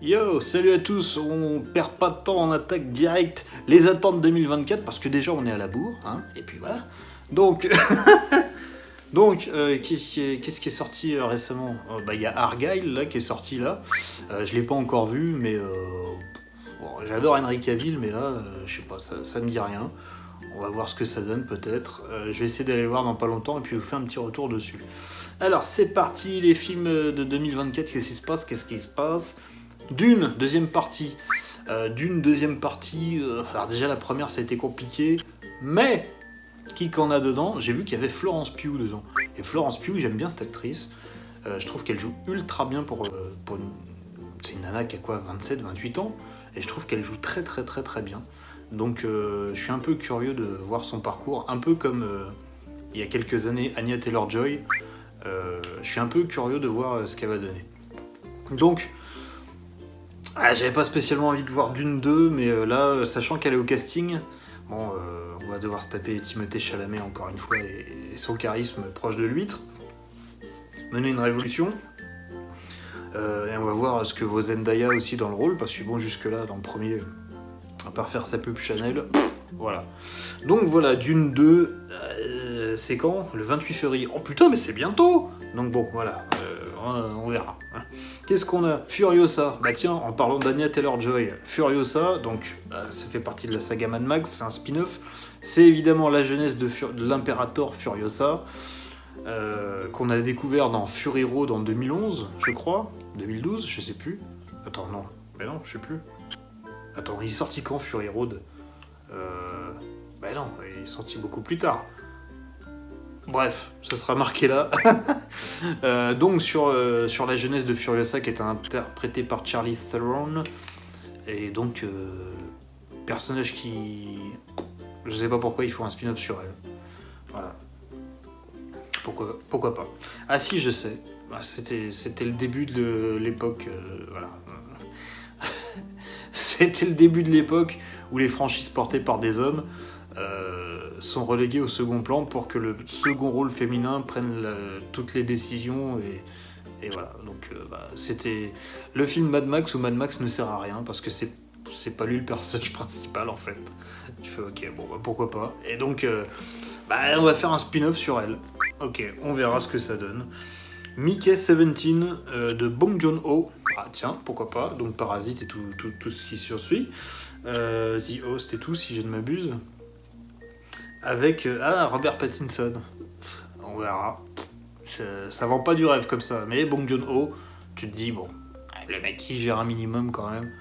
Yo, salut à tous, on perd pas de temps, on attaque direct les attentes 2024 parce que déjà on est à la bourre, hein, et puis voilà. Donc, qu'est-ce qui est sorti récemment? Bah, il y a Argyle là qui est sorti là. Je l'ai pas encore vu, mais bon, j'adore Henry Cavill, mais là, je sais pas, ça me dit rien. On va voir ce que ça donne peut-être. Je vais essayer d'aller le voir dans pas longtemps et puis vous faire un petit retour dessus. Alors c'est parti, les films de 2024, qu'est-ce qui se passe? Dune, deuxième partie. Alors déjà la première ça a été compliqué, mais qui qu'en a dedans? J'ai vu qu'il y avait Florence Pugh dedans. Et Florence Pugh, j'aime bien cette actrice. Je trouve qu'elle joue ultra bien pour une... C'est une nana qui a quoi, 27, 28 ans, et je trouve qu'elle joue très très très très bien. Donc je suis un peu curieux de voir son parcours, un peu comme il y a quelques années Anya Taylor-Joy. Je suis un peu curieux de voir ce qu'elle va donner. Donc, j'avais pas spécialement envie de voir Dune 2, mais là, sachant qu'elle est au casting, bon, on va devoir se taper Timothée Chalamet encore une fois et son charisme proche de l'huître. Mener une révolution. Et on va voir ce que vaut Zendaya aussi dans le rôle, parce que bon, jusque-là, dans le premier, à part faire sa pub Chanel, voilà. Donc voilà, Dune 2, c'est quand? Le 28 février. Oh putain, mais c'est bientôt! Donc bon, voilà, on verra. Qu'est-ce qu'on a? Furiosa. Bah tiens, en parlant d'Anya Taylor-Joy, Furiosa, donc ça fait partie de la saga Mad Max, c'est un spin-off. C'est évidemment la jeunesse de l'impérator Furiosa, qu'on a découvert dans Fury Road en 2011, je crois. 2012, je sais plus. Attends, non. Mais non, je sais plus. Attends, il est sorti quand Fury Road? Bah non, il est sorti beaucoup plus tard. Bref, ça sera marqué là. Donc sur la jeunesse de Furiosa qui est interprétée par Charlize Theron. Et donc, personnage qui... Je sais pas pourquoi ils font un spin-off sur elle. Voilà. Pourquoi pas. Ah si, je sais. C'était le début de l'époque... voilà. C'était le début de l'époque où les franchises portées par des hommes sont reléguées au second plan pour que le second rôle féminin prenne toutes les décisions et voilà. Donc c'était le film Mad Max où Mad Max ne sert à rien parce que c'est pas lui le personnage principal en fait. Tu fais ok, bon bah, pourquoi pas. Et donc on va faire un spin-off sur elle. Ok, on verra ce que ça donne. Mickey 17 de Bong Joon-ho. Ah tiens, pourquoi pas. Donc Parasite et tout ce qui s'ensuit. The Host et tout, si je ne m'abuse. Avec Robert Pattinson. On verra. Ça vend pas du rêve comme ça. Mais Bong Joon-ho, tu te dis, bon, le mec qui gère un minimum quand même.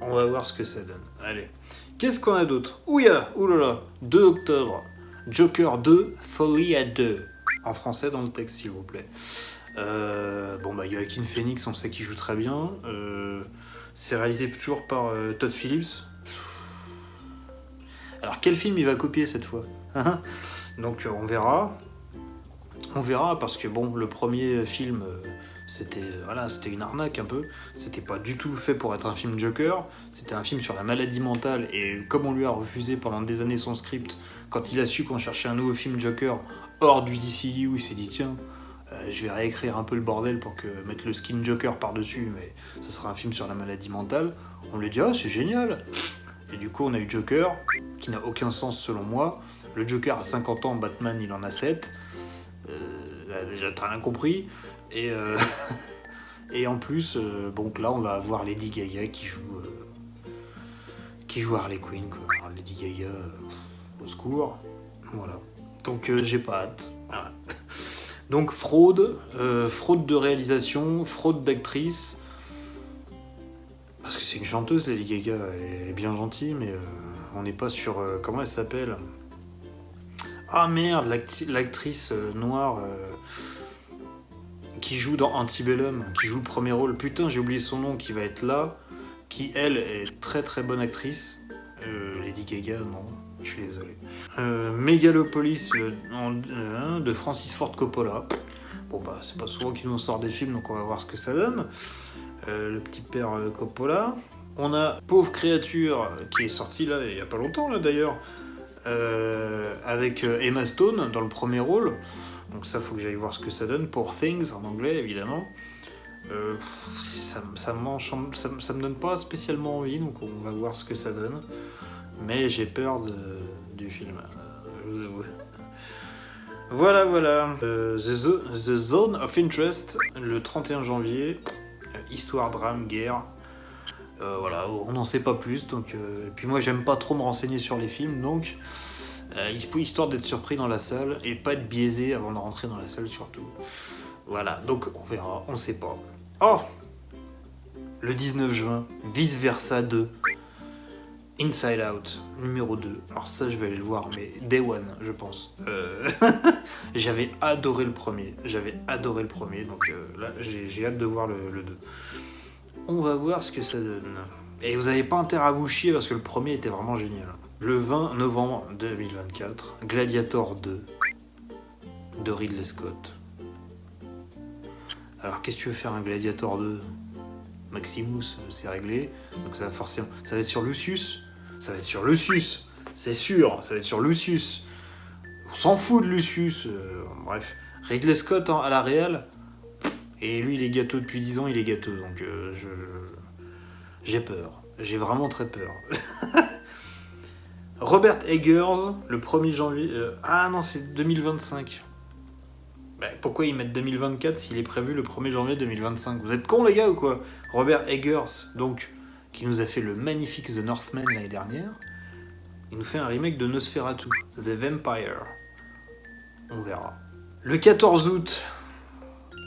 On va voir ce que ça donne. Allez. Qu'est-ce qu'on a d'autre? Ouya, oulala, 2 octobre. Joker 2, Folie à 2. En français dans le texte, s'il vous plaît. Joaquin Phoenix, on sait qu'il joue très bien. C'est réalisé toujours par Todd Phillips. Alors quel film il va copier cette fois? Donc on verra. On verra parce que bon, le premier film, c'était une arnaque un peu. C'était pas du tout fait pour être un film Joker. C'était un film sur la maladie mentale et comme on lui a refusé pendant des années son script, quand il a su qu'on cherchait un nouveau film Joker hors du DCU, il s'est dit tiens, je vais réécrire un peu le bordel pour mettre le skin Joker par-dessus, mais ça sera un film sur la maladie mentale. On lui dit ah c'est génial. Et du coup on a eu Joker, qui n'a aucun sens selon moi. Le Joker a 50 ans, Batman il en a 7. Là, déjà t'as rien compris. Et, et en plus, là on va avoir Lady Gaga qui joue Harley Quinn, quoi. Alors, Lady Gaga, au secours. Voilà. Donc j'ai pas hâte. Voilà. Donc fraude de réalisation, fraude d'actrice. Parce que c'est une chanteuse, Lady Gaga, elle est bien gentille, mais on n'est pas sur... comment elle s'appelle? Ah merde, l'actrice noire qui joue dans Antebellum, qui joue le premier rôle. Putain, j'ai oublié son nom, qui va être là. Qui, elle, est très très bonne actrice. Lady Gaga, non, je suis désolé. Megalopolis de Francis Ford Coppola. Bon bah, c'est pas souvent qu'il nous sort des films, donc on va voir ce que ça donne. Le petit père Coppola. On a Pauvre créature qui est sorti là il y a pas longtemps là d'ailleurs, avec Emma Stone dans le premier rôle. Donc ça faut que j'aille voir ce que ça donne. Poor Things en anglais évidemment. Ça me donne pas spécialement envie, donc on va voir ce que ça donne. Mais j'ai peur du film, je vous avoue. Voilà. The Zone of Interest, le 31 janvier. Histoire, drame, guerre. Voilà, on n'en sait pas plus. Donc, et puis moi, j'aime pas trop me renseigner sur les films, donc histoire d'être surpris dans la salle et pas être biaisé avant de rentrer dans la salle surtout. Voilà, donc on verra, on sait pas. Oh, le 19 juin, Vice Versa 2, Inside Out, numéro 2. Alors ça, je vais aller le voir, mais Day One, je pense. J'avais adoré le premier, donc là, j'ai hâte de voir le 2. On va voir ce que ça donne. Et vous n'avez pas intérêt à vous chier, parce que le premier était vraiment génial. Le 20 novembre 2024, Gladiator 2, de Ridley Scott. Alors, qu'est-ce que tu veux faire un Gladiator 2 ? Maximus, c'est réglé. Donc ça va forcément... Ça va être sur Lucius. C'est sûr, ça va être sur Lucius. On s'en fout de Lucius. Bref. Ridley Scott à la réal. Et lui, il est gâteux depuis 10 ans, il est gâteux. Donc j'ai peur. J'ai vraiment très peur. Robert Eggers, le 1er janvier... Ah non, c'est 2025. Pourquoi ils mettent 2024 s'il est prévu le 1er janvier 2025 ? Vous êtes cons les gars ou quoi ? Robert Eggers, donc, qui nous a fait le magnifique The Northman l'année dernière, il nous fait un remake de Nosferatu, The Vampire. On verra. Le 14 août,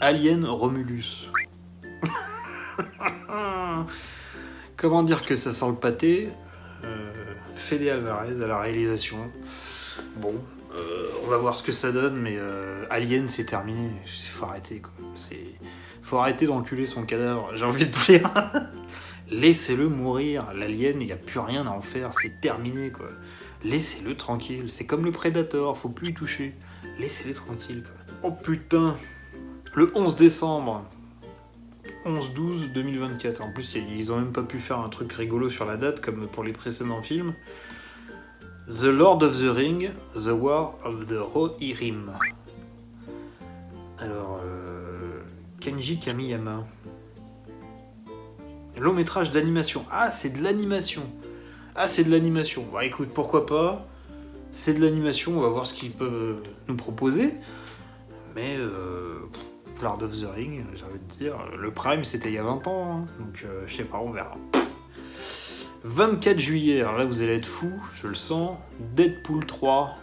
Alien Romulus. Comment dire que ça sent le pâté ? Fede Alvarez à la réalisation. Bon, on va voir ce que ça donne, mais Alien, c'est terminé. Faut arrêter, quoi. Faut arrêter d'enculer son cadavre, j'ai envie de dire. Laissez-le mourir. L'Alien, il n'y a plus rien à en faire. C'est terminé, quoi. Laissez-le tranquille. C'est comme le Predator, faut plus y toucher. Laissez-le tranquille, quoi. Oh putain. Le 11 décembre. 11-12-2024. En plus, ils ont même pas pu faire un truc rigolo sur la date, comme pour les précédents films. The Lord of the Ring, The War of the Rohirrim. Alors, Kenji Kamiyama. Long métrage d'animation. Ah, c'est de l'animation. Bah écoute, pourquoi pas. C'est de l'animation, on va voir ce qu'ils peuvent nous proposer. Mais, Lord of the Ring, j'ai envie de dire, le Prime c'était il y a 20 ans, hein, donc je sais pas, on verra. 24 juillet, alors là vous allez être fous, je le sens. Deadpool 3.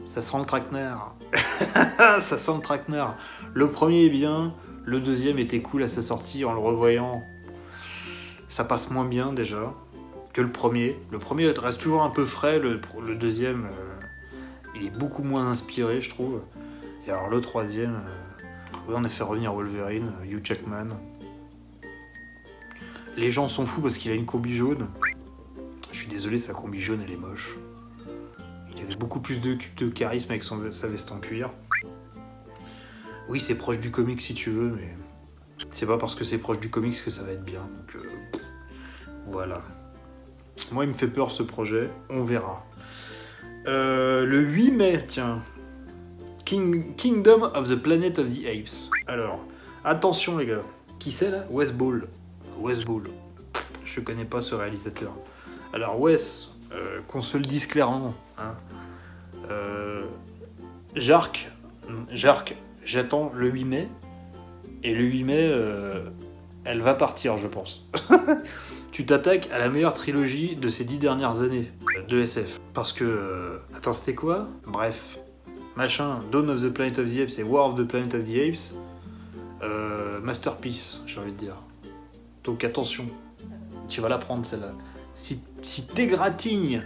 Ça sent le traquenard. Ça sent le traquenard. Le premier est bien, le deuxième était cool à sa sortie, en le revoyant. Ça passe moins bien déjà que le premier. Le premier reste toujours un peu frais, le deuxième, il est beaucoup moins inspiré, je trouve. Et alors le troisième... Oui, on a fait revenir Wolverine, Hugh Jackman. Les gens sont fous parce qu'il a une combi jaune. Je suis désolé, sa combi jaune, elle est moche. Il avait beaucoup plus de charisme avec sa veste en cuir. Oui, c'est proche du comics si tu veux, mais c'est pas parce que c'est proche du comics que ça va être bien. Donc voilà. Moi, il me fait peur ce projet. On verra. Le 8 mai, tiens. Kingdom of the Planet of the Apes. Alors, attention les gars. Qui c'est là ? Wes Ball. Je connais pas ce réalisateur. Alors Wes, qu'on se le dise clairement. Hein. Jark, j'attends le 8 mai. Et le 8 mai, elle va partir, je pense. Tu t'attaques à la meilleure trilogie de ces 10 dernières années de SF. Parce que... attends, c'était quoi ? Bref... Machin, Dawn of the Planet of the Apes et War of the Planet of the Apes, masterpiece, j'ai envie de dire. Donc attention, tu vas la prendre celle-là. Si t'égratignes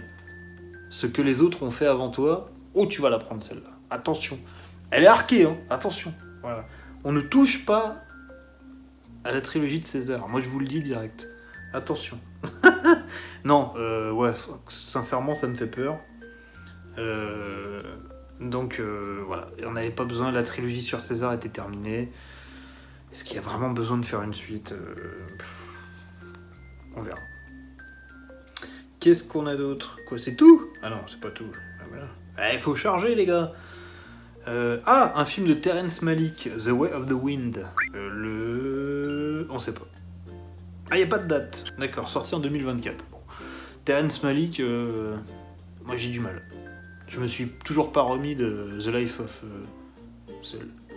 ce que les autres ont fait avant toi, tu vas la prendre celle-là. Attention, elle est arquée, hein. Attention. Voilà. On ne touche pas à la trilogie de César. Moi je vous le dis direct. Attention. Non, ouais, sincèrement ça me fait peur. Donc voilà, on n'avait pas besoin, la trilogie sur César était terminée. Est-ce qu'il y a vraiment besoin de faire une suite ? On verra. Qu'est-ce qu'on a d'autre ? Quoi, c'est tout ? Ah non, c'est pas tout. Ah, voilà. Il faut charger les gars. Un film de Terrence Malick, The Way of the Wind. On sait pas. Ah, y a pas de date. D'accord, sorti en 2024. Bon. Terrence Malick, moi j'ai du mal. Je me suis toujours pas remis de The Life of...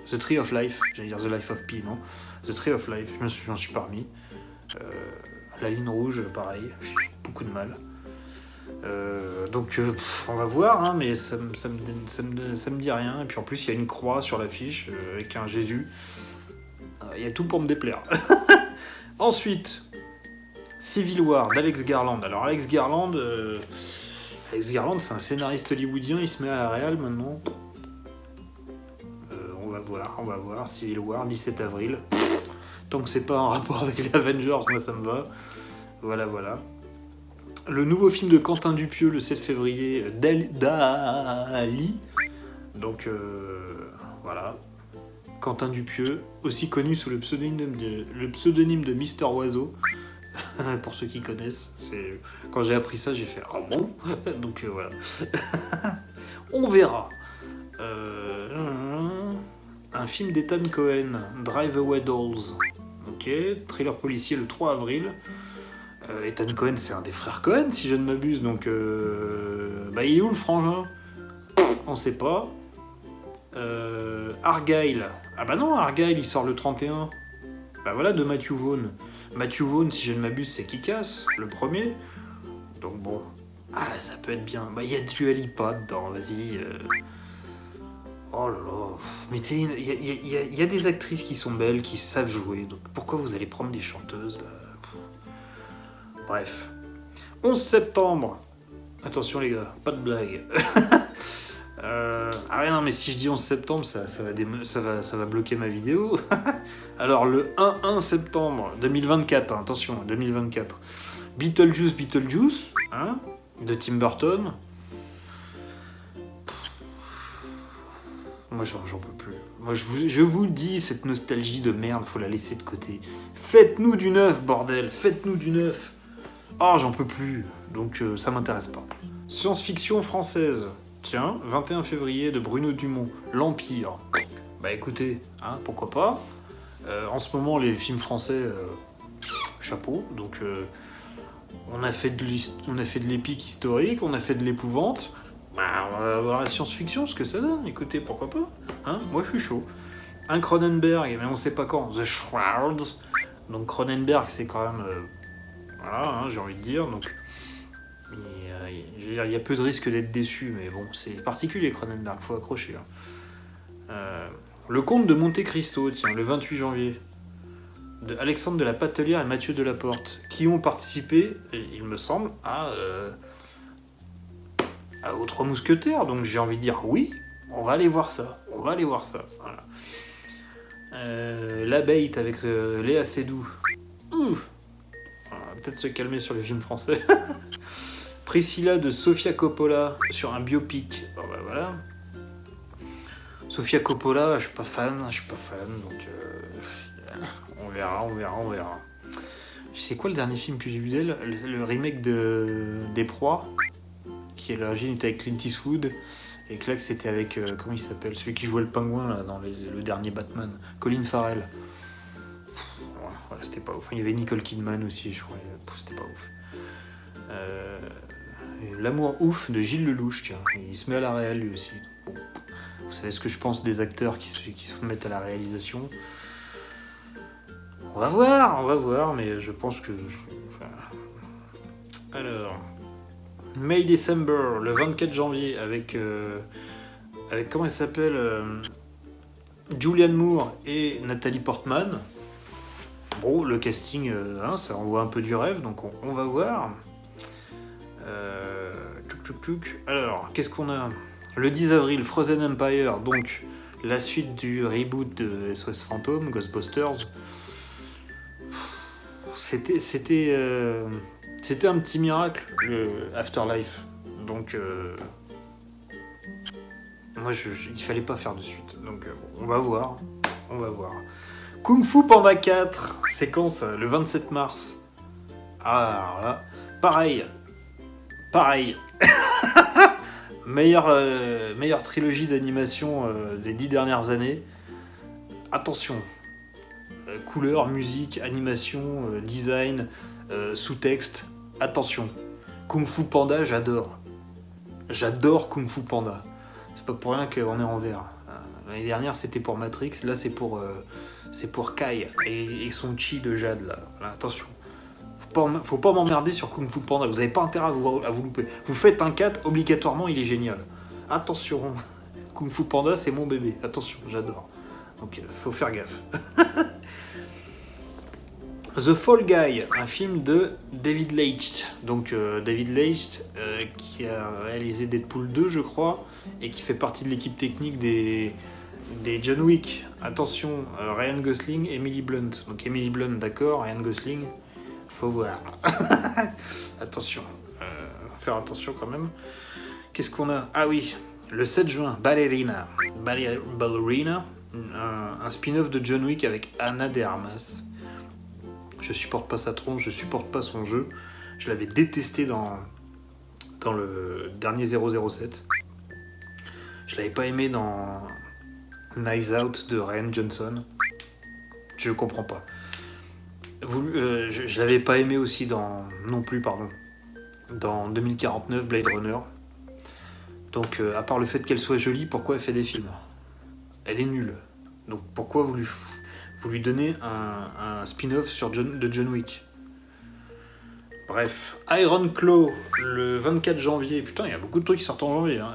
The Tree of Life. J'allais dire The Life of Pi, non. The Tree of Life, j'en suis pas remis. La ligne rouge, pareil. Beaucoup de mal. Donc on va voir, hein, mais ça me dit rien. Et puis en plus il y a une croix sur l'affiche avec un Jésus. Il y a tout pour me déplaire. Ensuite, Civil War d'Alex Garland. Alors Alex Garland c'est un scénariste hollywoodien, il se met à la réal maintenant. On va voir. Civil War, 17 avril. Tant que c'est pas en rapport avec les Avengers, moi ça me va. Voilà. Le nouveau film de Quentin Dupieux le 7 février, Dali. Donc voilà. Quentin Dupieux, aussi connu sous le pseudonyme de Mister Oiseau. Pour ceux qui connaissent, quand j'ai appris ça, j'ai fait « Ah bon ?» Donc voilà. On verra. Un film d'Ethan Cohen, Drive Away Dolls. Ok, thriller policier le 3 avril. Ethan Cohen, c'est un des frères Cohen, si je ne m'abuse, donc il est où le frangin ? On sait pas. Argyle. Ah bah non, Argyle, il sort le 31. Bah voilà, de Matthew Vaughn. Matthew Vaughn, si je ne m'abuse, c'est Kick-Ass, le premier. Donc bon, ça peut être bien. Bah il y a du Alipa dedans, vas-y. Oh là là. Mais tu sais, il y a des actrices qui sont belles, qui savent jouer, donc pourquoi vous allez prendre des chanteuses là ? Bref. 11 septembre. Attention les gars, pas de blague. Ah ouais non mais si je dis 11 septembre, ça va bloquer ma vidéo. Alors le 1 septembre 2024, hein, attention, 2024. Beetlejuice, hein, de Tim Burton. Moi j'en peux plus. Moi je vous le dis, cette nostalgie de merde, faut la laisser de côté. Faites-nous du neuf, bordel, faites-nous du neuf. Oh, j'en peux plus, donc ça m'intéresse pas. Science-fiction française. Tiens, 21 février de Bruno Dumont, L'Empire. Bah écoutez, hein, pourquoi pas. En ce moment, les films français, chapeau. Donc, on a fait de l'épique historique, on a fait de l'épouvante. Bah, on va voir la science-fiction, ce que ça donne. Écoutez, pourquoi pas. Hein, moi, je suis chaud. Un Cronenberg, mais on sait pas quand. The Shrouds. Donc Cronenberg, c'est quand même... voilà, hein, j'ai envie de dire. Donc, il y a peu de risques d'être déçu, mais bon, c'est particulier Cronenberg, faut accrocher. Hein. Le Comte de Monte Cristo, tiens, le 28 janvier, de Alexandre de la Patelière et Mathieu Delaporte, qui ont participé, il me semble, aux Trois Mousquetaires. Donc j'ai envie de dire oui, on va aller voir ça. Voilà. L'abeille avec Léa Seydoux. Ouf. On va peut-être se calmer sur les films français. Priscilla de Sofia Coppola sur un biopic. Bon bah voilà. Sofia Coppola, je suis pas fan, donc on verra. C'est quoi le dernier film que j'ai vu d'elle ? Le remake des Proies, qui à l'origine était avec Clint Eastwood, et que là c'était avec, comment il s'appelle ? Celui qui jouait le pingouin là, dans le dernier Batman, Colin Farrell. Voilà, c'était pas ouf. Il y avait Nicole Kidman aussi, je crois, c'était pas ouf. L'amour ouf de Gilles Lelouch, tiens, il se met à la réal lui aussi. Bon. Vous savez ce que je pense des acteurs qui se mettent à la réalisation. On va voir, mais je pense que... Alors... May December, le 24 janvier, avec comment elle s'appelle Julianne Moore et Nathalie Portman. Bon, le casting, ça envoie un peu du rêve, donc on va voir. Alors, qu'est-ce qu'on a ? Le 10 avril, Frozen Empire, donc la suite du reboot de SOS Fantôme, Ghostbusters. C'était un petit miracle, le Afterlife. Donc, moi, il fallait pas faire de suite. Donc, on va voir. Kung Fu Panda 4, c'est quand ça ? Le 27 mars. Ah, alors là, pareil. Meilleure trilogie d'animation des 10 dernières années. Attention, couleur, musique, animation, design, sous-texte, attention. Kung Fu Panda, j'adore. J'adore Kung Fu Panda. C'est pas pour rien qu'on est en vert. L'année dernière c'était pour Matrix, là c'est pour Kai et son chi de jade là. Voilà, attention. Faut pas m'emmerder sur Kung Fu Panda, vous avez pas intérêt à vous louper. Vous faites un 4, obligatoirement il est génial. Attention, Kung Fu Panda c'est mon bébé, attention, j'adore. Donc faut faire gaffe. The Fall Guy, un film de David Leitch. Donc David Leitch qui a réalisé Deadpool 2 je crois, et qui fait partie de l'équipe technique des John Wick. Attention, Ryan Gosling, Emily Blunt. Donc Emily Blunt d'accord, Ryan Gosling, faut voir. Attention, faire attention quand même. Qu'est-ce qu'on a? Ah oui, le 7 juin, Ballerina, un spin-off de John Wick avec Ana de Armas. Je supporte pas sa tronche, je supporte pas son jeu. Je l'avais détesté dans le dernier 007. Je l'avais pas aimé dans Knives Out de Rian Johnson. Je comprends pas. Je l'avais pas aimé aussi dans 2049 Blade Runner. Donc à part le fait qu'elle soit jolie, pourquoi elle fait des films? Elle est nulle. Donc pourquoi vous lui donnez un spin-off de John Wick? Bref, Iron Claw, le 24 janvier. Putain, il y a beaucoup de trucs qui sortent en janvier. Hein,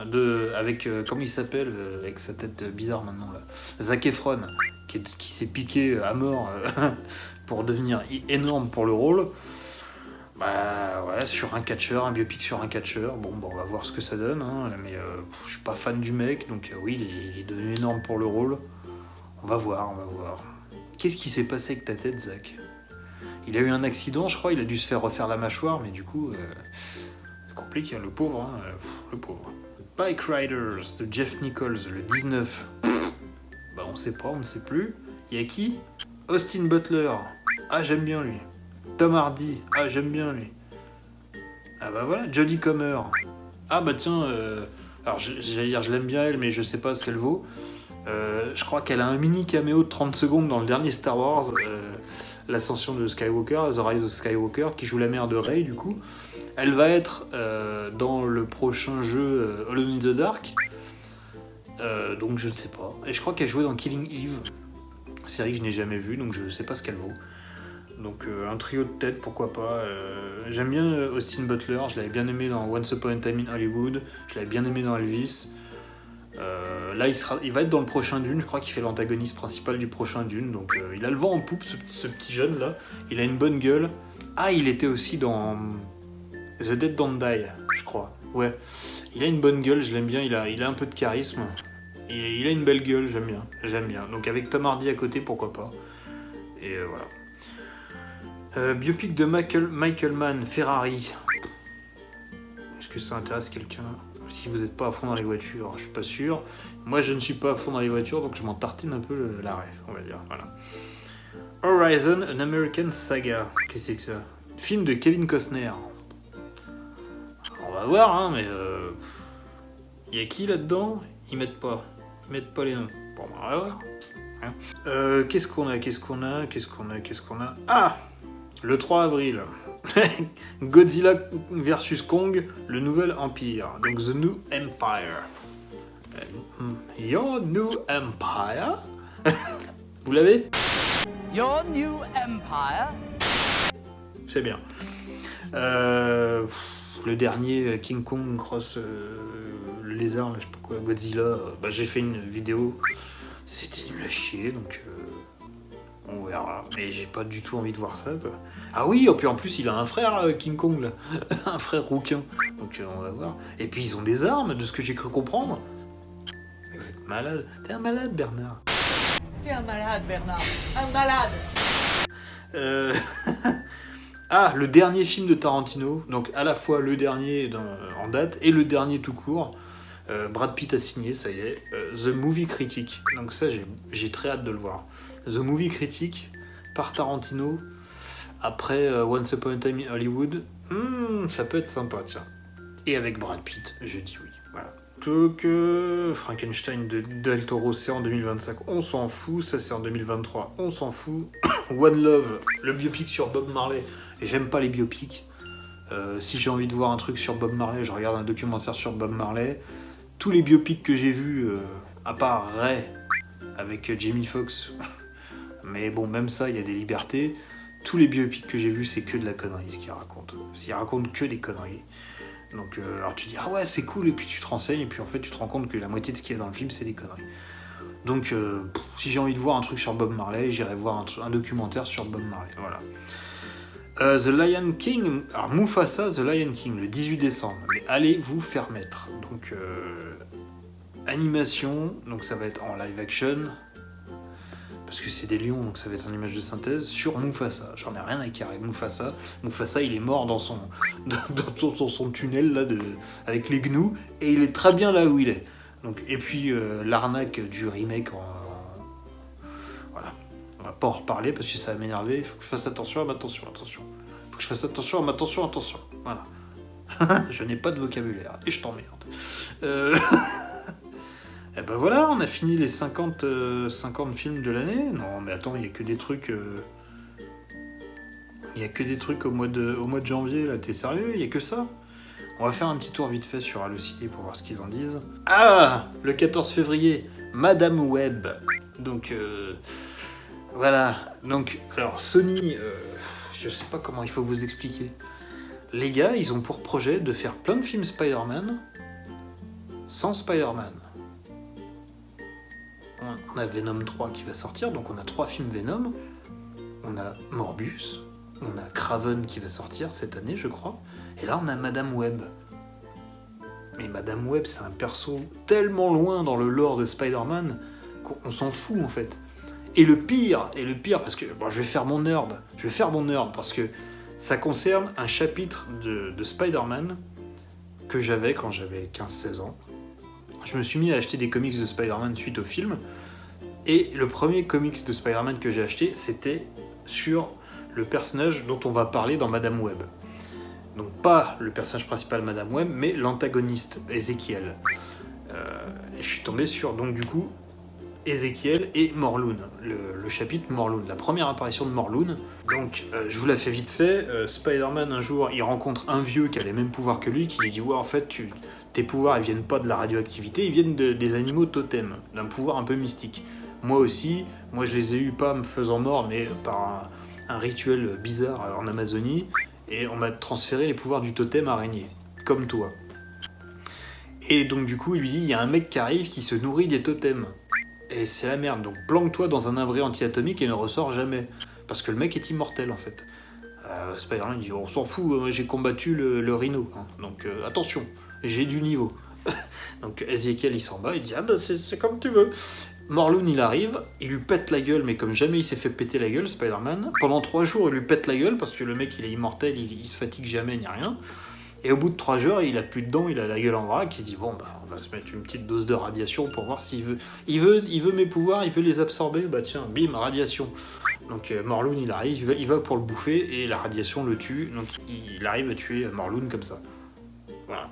avec, comment il s'appelle, avec sa tête bizarre maintenant, là. Zac Efron, qui s'est piqué à mort pour devenir énorme pour le rôle. Bah ouais, sur un catcheur, un biopic sur un catcheur. Bon, on va voir ce que ça donne. Hein, mais je suis pas fan du mec, donc oui, il est devenu énorme pour le rôle. On va voir. Qu'est-ce qui s'est passé avec ta tête, Zach? Il a eu un accident, je crois, il a dû se faire refaire la mâchoire, mais du coup, c'est compliqué, le pauvre, hein, le pauvre. Bike Riders de Jeff Nichols, le 19. Bah on sait pas, on ne sait plus. Il y a qui? Austin Butler. Ah, j'aime bien lui. Tom Hardy. Ah, j'aime bien lui. Ah bah voilà, Jodie Comer. Ah bah tiens, alors j'allais dire, je l'aime bien elle, mais je sais pas ce qu'elle vaut. Je crois qu'elle a un mini caméo de 30 secondes dans le dernier Star Wars, l'ascension de Skywalker, The Rise of Skywalker, qui joue la mère de Rey du coup. Elle va être dans le prochain jeu Alone in the Dark, donc je ne sais pas. Et je crois qu'elle jouait dans Killing Eve, série que je n'ai jamais vue, donc je ne sais pas ce qu'elle vaut. Donc un trio de tête, pourquoi pas. J'aime bien Austin Butler, je l'avais bien aimé dans Once Upon a Time in Hollywood, je l'avais bien aimé dans Elvis. Là il va être dans le prochain Dune, je crois qu'il fait l'antagoniste principal du prochain Dune, donc il a le vent en poupe ce petit jeune là, il a une bonne gueule. Ah, il était aussi dans The Dead Don't Die, je crois, ouais, il a une bonne gueule, je l'aime bien, il a un peu de charisme, et il a une belle gueule, j'aime bien, donc avec Tom Hardy à côté, pourquoi pas, et voilà. Biopic de Michael Mann, Ferrari, est-ce que ça intéresse quelqu'un? Si vous n'êtes pas à fond dans les voitures, je suis pas sûr. Moi, je ne suis pas à fond dans les voitures, donc je m'en tartine un peu l'arrêt, on va dire. Voilà. Horizon, An American Saga. Qu'est-ce que c'est que ça? Film de Kevin Costner. On va voir, hein, mais y a qui là-dedans? Ils mettent pas les noms. Bon, on va voir. Hein. Qu'est-ce qu'on a? Ah, le 3 avril. Godzilla vs Kong, le nouvel empire, donc The New Empire. Your New Empire. Vous l'avez? Your New Empire. C'est bien. Le dernier King Kong cross le lézard, je sais pas quoi, Godzilla. J'ai fait une vidéo. C'était nul à chier, donc on verra. Mais j'ai pas du tout envie de voir ça, quoi. Ah oui, et puis en plus il a un frère King Kong là, un frère rouquin. Donc on va voir. Et puis ils ont des armes, de ce que j'ai cru comprendre. Vous êtes malade. T'es un malade, Bernard. T'es un malade, Bernard. Un malade. Ah, le dernier film de Tarantino. Donc à la fois le dernier en date et le dernier tout court. Brad Pitt a signé, ça y est. The Movie Critic. Donc ça, j'ai très hâte de le voir. The Movie Critic par Tarantino. Après Once Upon a Time in Hollywood. Ça peut être sympa, tiens. Et avec Brad Pitt, je dis oui. Voilà. Frankenstein de Del Toro, c'est en 2025, on s'en fout. Ça, c'est en 2023, on s'en fout. One Love, le biopic sur Bob Marley. Et j'aime pas les biopics. Si j'ai envie de voir un truc sur Bob Marley, je regarde un documentaire sur Bob Marley. Tous les biopics que j'ai vus, à part Ray, avec Jamie Foxx, mais bon, même ça, il y a des libertés. Tous les biopics que j'ai vus, c'est que de la connerie, ce qu'ils racontent. Ils racontent que des conneries. Donc, alors tu dis, ah ouais, c'est cool, et puis tu te renseignes, et puis en fait, tu te rends compte que la moitié de ce qu'il y a dans le film, c'est des conneries. Donc, si j'ai envie de voir un truc sur Bob Marley, j'irai voir un documentaire sur Bob Marley, voilà. The Lion King, alors Mufasa, The Lion King, le 18 décembre, mais allez vous faire mettre. Donc, animation, donc ça va être en live action, parce que c'est des lions, donc ça va être en image de synthèse, sur Mufasa. J'en ai rien à carrer. Mufasa, il est mort dans son tunnel là, avec les gnous, et il est très bien là où il est. Donc, et puis l'arnaque du remake, voilà. On va pas en reparler parce que ça va m'énerver. Il faut que je fasse attention à ma attention. Faut que je fasse attention à ma attention. Voilà. Je n'ai pas de vocabulaire et je t'emmerde. Et ben voilà, on a fini les 50 films de l'année. Non, mais attends, il y a que des trucs. Il y a que des trucs au mois de janvier, là, t'es sérieux? Il y a que ça? On va faire un petit tour vite fait sur Allociné pour voir ce qu'ils en disent. Ah, le 14 février, Madame Web. Donc, voilà. Donc, alors, Sony, je sais pas comment il faut vous expliquer. Les gars, ils ont pour projet de faire plein de films Spider-Man sans Spider-Man. On a Venom 3 qui va sortir, donc on a 3 films Venom. On a Morbius, on a Kraven qui va sortir cette année, je crois. Et là, on a Madame Web. Mais Madame Web, c'est un perso tellement loin dans le lore de Spider-Man qu'on s'en fout, en fait. Et le pire, parce que bon, je vais faire mon nerd, parce que ça concerne un chapitre de Spider-Man que j'avais quand j'avais 15-16 ans. Je me suis mis à acheter des comics de Spider-Man suite au film, et le premier comics de Spider-Man que j'ai acheté, c'était sur le personnage dont on va parler dans Madame Web. Donc pas le personnage principal Madame Web, mais l'antagoniste, Ezekiel. Et je suis tombé sur, donc du coup, Ezekiel et Morlun, le chapitre Morlun, la première apparition de Morlun. Donc je vous la fais vite fait, Spider-Man un jour, il rencontre un vieux qui a les mêmes pouvoirs que lui, qui lui dit « Ouais, en fait, tes pouvoirs, ils viennent pas de la radioactivité, ils viennent des animaux totems, d'un pouvoir un peu mystique. Moi aussi, je les ai eus pas me faisant mort, mais par un rituel bizarre en Amazonie, et on m'a transféré les pouvoirs du totem araignée, comme toi. » Et donc du coup, il lui dit « Il y a un mec qui arrive qui se nourrit des totems. Et c'est la merde, donc planque-toi dans un abri anti-atomique et ne ressors jamais. » Parce que le mec est immortel, en fait. Spider-Man dit « On s'en fout, j'ai combattu le rhino. Hein. Donc attention, j'ai du niveau. » Donc Ezekiel, il s'en bat, il dit « Ah bah c'est comme tu veux. » Morlun, il arrive, il lui pète la gueule, mais comme jamais il s'est fait péter la gueule, Spider-Man. Pendant 3 jours, il lui pète la gueule, parce que le mec, il est immortel, il se fatigue jamais, ni rien. Et au bout de 3 jours, il a plus de dents, il a la gueule en vrac, il se dit bon bah on va se mettre une petite dose de radiation pour voir s'il veut. Il veut mes pouvoirs, il veut les absorber, bah tiens, bim, radiation. Donc Morlun il arrive, il va pour le bouffer et la radiation le tue, donc il arrive à tuer Morlun comme ça. Voilà.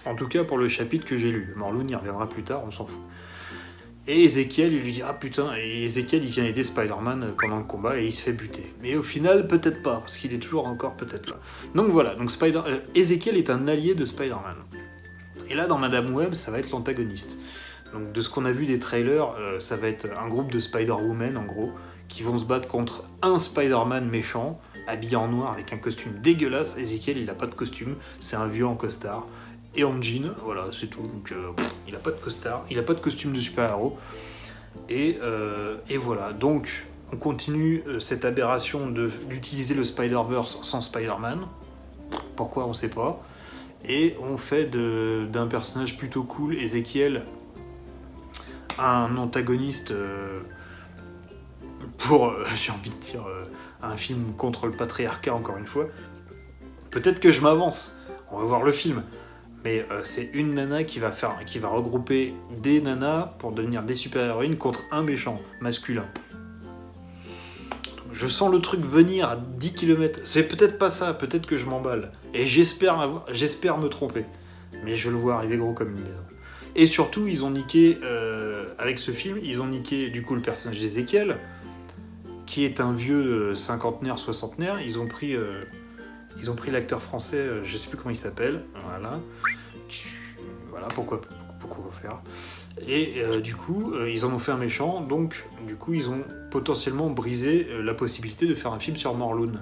En tout cas pour le chapitre que j'ai lu. Morlun il reviendra plus tard, on s'en fout. Et Ezekiel, il lui dit « Ah putain !» Et Ezekiel, il vient aider Spider-Man pendant le combat et il se fait buter. Mais au final, peut-être pas, parce qu'il est toujours encore peut-être là. Donc voilà, donc Ezekiel est un allié de Spider-Man. Et là, dans Madame Web, ça va être l'antagoniste. Donc de ce qu'on a vu des trailers, ça va être un groupe de Spider-Woman, en gros, qui vont se battre contre un Spider-Man méchant, habillé en noir avec un costume dégueulasse. Ezekiel, il a pas de costume, c'est un vieux en costard. Et en jean, voilà, c'est tout. Donc, il a pas de costard, il a pas de costume de super-héros. Et voilà. Donc, on continue cette aberration d'utiliser le Spider-Verse sans Spider-Man. Pourquoi, on sait pas. Et on fait d'un personnage plutôt cool, Ezekiel, un antagoniste pour, j'ai envie de dire, un film contre le patriarcat, encore une fois. Peut-être que je m'avance. On va voir le film. Mais c'est une nana qui va regrouper des nanas pour devenir des super-héroïnes contre un méchant masculin. Je sens le truc venir à 10 km. C'est peut-être pas ça, peut-être que je m'emballe. Et j'espère me tromper. Mais je le vois arriver gros comme une maison. Et surtout, ils ont niqué, avec ce film, ils ont niqué du coup le personnage d'Ezekiel, qui est un vieux cinquantenaire, soixantenaire. Ils ont pris l'acteur français, je sais plus comment il s'appelle, voilà, pourquoi faire. Et du coup, ils en ont fait un méchant, donc du coup, ils ont potentiellement brisé la possibilité de faire un film sur Morlun,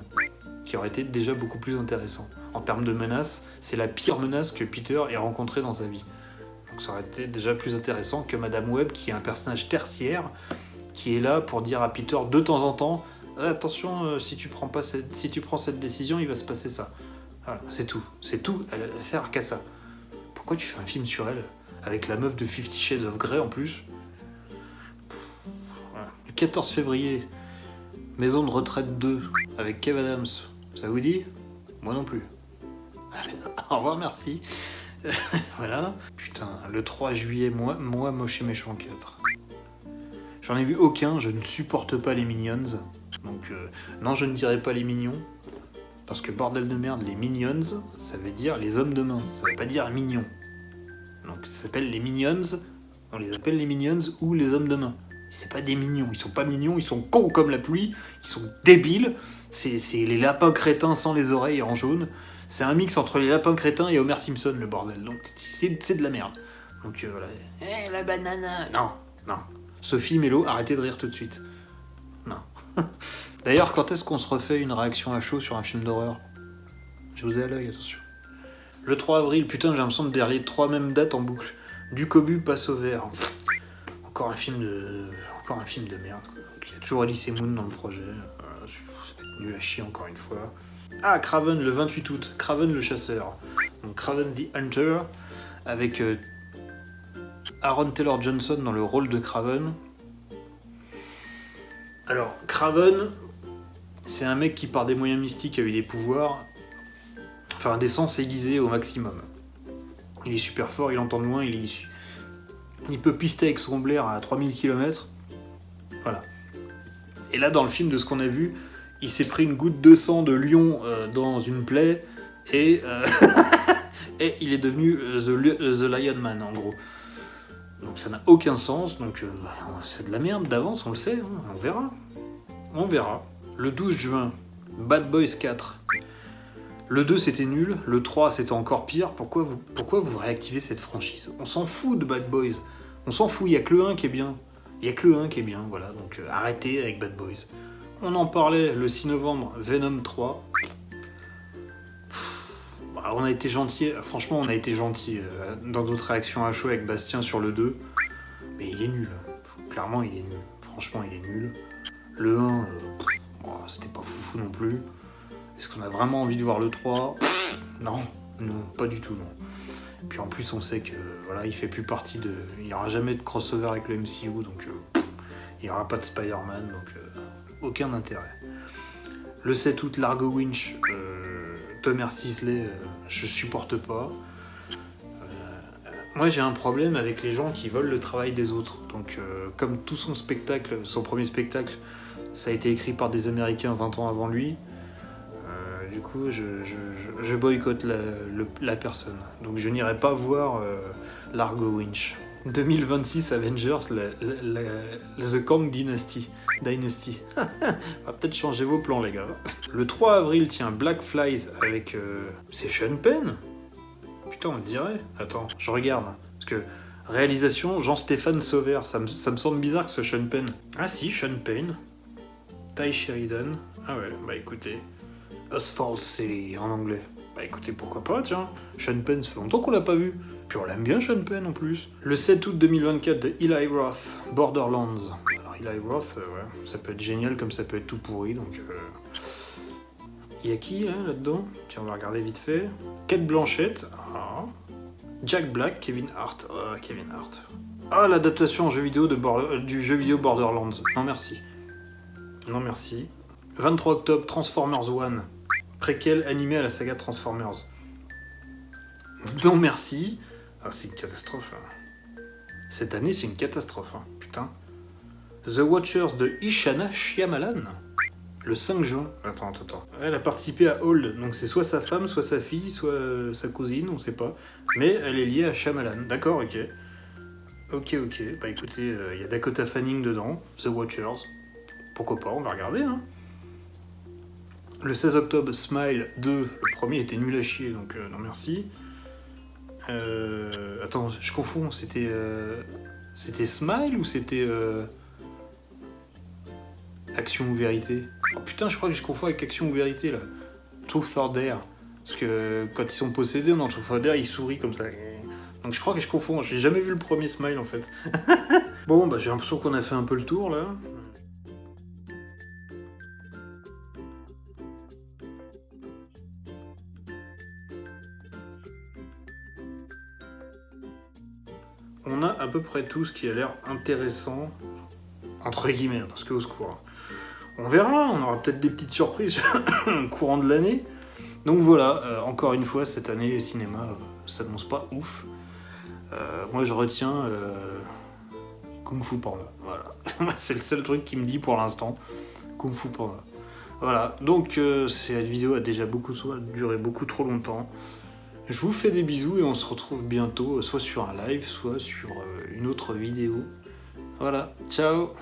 qui aurait été déjà beaucoup plus intéressant. En termes de menace, c'est la pire menace que Peter ait rencontrée dans sa vie. Donc ça aurait été déjà plus intéressant que Madame Web, qui est un personnage tertiaire, qui est là pour dire à Peter de temps en temps attention, si tu prends cette décision, il va se passer ça. Voilà, c'est tout, elle sert qu'à ça. Pourquoi tu fais un film sur elle, avec la meuf de 50 Shades of Grey en plus? Voilà. Le 14 février, Maison de retraite 2, avec Kev Adams, ça vous dit? Moi non plus. Allez, au revoir, merci. Voilà. Putain, le 3 juillet, moi Moche et Méchant 4. J'en ai vu aucun, je ne supporte pas les Minions. Donc, non, je ne dirais pas les mignons. Parce que bordel de merde, les Minions, ça veut dire les hommes de main. Ça veut pas dire mignons. Donc, ça s'appelle les Minions. On les appelle les Minions ou les hommes de main. C'est pas des mignons, ils sont pas mignons, ils sont cons comme la pluie, ils sont débiles. C'est les lapins crétins sans les oreilles en jaune. C'est un mix entre les lapins crétins et Homer Simpson, le bordel. Donc, c'est de la merde. Donc, voilà. La banana. Non. Sophie, Mélo, arrêtez de rire tout de suite. Non. D'ailleurs, quand est-ce qu'on se refait une réaction à chaud sur un film d'horreur? Je vous ai à l'œil, attention. Le 3 avril, putain, j'ai l'impression de dire les 3 mêmes dates en boucle. Du Cobu passe au vert. Encore un film de merde. Il y a toujours Alice et Moon dans le projet. C'est nul à chier encore une fois. Ah, Craven le 28 août. Craven le chasseur. Donc Craven the Hunter, avec Aaron Taylor Johnson dans le rôle de Craven. Alors, Craven, c'est un mec qui, par des moyens mystiques, a eu des pouvoirs, enfin des sens aiguisés au maximum. Il est super fort, il entend de loin, il peut pister avec son blaire à 3000 km. Voilà. Et là, dans le film, de ce qu'on a vu, il s'est pris une goutte de sang de lion dans une plaie, et, et il est devenu The Lion Man, en gros. Donc ça n'a aucun sens, donc c'est de la merde d'avance, on le sait, hein, on verra. Le 12 juin, Bad Boys 4. Le 2 c'était nul, le 3 c'était encore pire, pourquoi vous réactivez cette franchise? On s'en fout de Bad Boys, on s'en fout, il n'y a que le 1 qui est bien. Voilà, donc arrêtez avec Bad Boys. On en parlait le 6 novembre, Venom 3. On a été gentil, franchement on a été gentil dans d'autres réactions à chaud avec Bastien sur le 2, mais il est nul, clairement il est nul, franchement il est nul. Le 1, c'était pas foufou non plus. Est-ce qu'on a vraiment envie de voir le 3? Non, pas du tout, non. Et puis en plus on sait que voilà, il fait plus partie de... Il n'y aura jamais de crossover avec le MCU, donc il n'y aura pas de Spider-Man, donc aucun intérêt. Le 7 août, Largo Winch, Thomas Sisley, je supporte pas. Moi j'ai un problème avec les gens qui volent le travail des autres. Donc comme tout son premier spectacle, ça a été écrit par des Américains 20 ans avant lui, du coup je boycotte la personne. Donc je n'irai pas voir Largo Winch. 2026 Avengers, The Kang Dynasty. Va peut-être changer vos plans les gars. Le 3 avril, tiens, Black Flies avec... c'est Sean Penn? Putain, on dirait. Attends, je regarde. Parce que réalisation, Jean-Stéphane Sauvert. Ça me semble bizarre que ce soit Sean Penn. Ah si, Sean Penn. Ty Sheridan. Ah ouais, bah écoutez. Asphalt City en anglais. Bah écoutez, pourquoi pas, tiens. Sean Penn, ça fait longtemps qu'on l'a pas vu. Puis on l'aime bien, Sean Penn, en plus. Le 7 août 2024 de Eli Roth, Borderlands. Alors Eli Roth, ouais, ça peut être génial comme ça peut être tout pourri, donc... Il y a qui, là-dedans? Tiens, on va regarder vite fait. Kate Blanchett. Ah. Jack Black, Kevin Hart. Kevin Hart. Ah, l'adaptation en jeu vidéo du jeu vidéo Borderlands. Non, merci. 23 octobre, Transformers 1. Préquel animé à la saga Transformers. Non, merci. Ah, c'est une catastrophe. Cette année, c'est une catastrophe. Putain. The Watchers de Ishana Shyamalan. Le 5 juin. Attends. Elle a participé à Hold, donc c'est soit sa femme, soit sa fille, soit sa cousine, on sait pas. Mais elle est liée à Shyamalan. D'accord, ok. Ok, bah écoutez, il y a Dakota Fanning dedans, The Watchers. Pourquoi pas, on va regarder. Hein. Le 16 octobre, Smile 2, le premier était nul à chier, donc non merci. Attends, je confonds, c'était Smile ou c'était Action ou Vérité? Oh putain, je crois que je confonds avec Action ou Vérité là. Truth or Dare. Parce que quand ils sont possédés dans Truth or Dare, ils sourient comme ça. Donc je crois que je confonds, j'ai jamais vu le premier Smile en fait. Bon, bah j'ai l'impression qu'on a fait un peu le tour là. On a à peu près tout ce qui a l'air intéressant, entre guillemets, parce que au secours. On verra, on aura peut-être des petites surprises au courant de l'année. Donc voilà, encore une fois, cette année, le cinéma s'annonce pas ouf. Moi, je retiens Kung Fu Panda. Voilà, c'est le seul truc qui me dit pour l'instant. Kung Fu Panda. Voilà, donc cette vidéo a déjà duré beaucoup trop longtemps. Je vous fais des bisous et on se retrouve bientôt, soit sur un live, soit sur une autre vidéo. Voilà, ciao!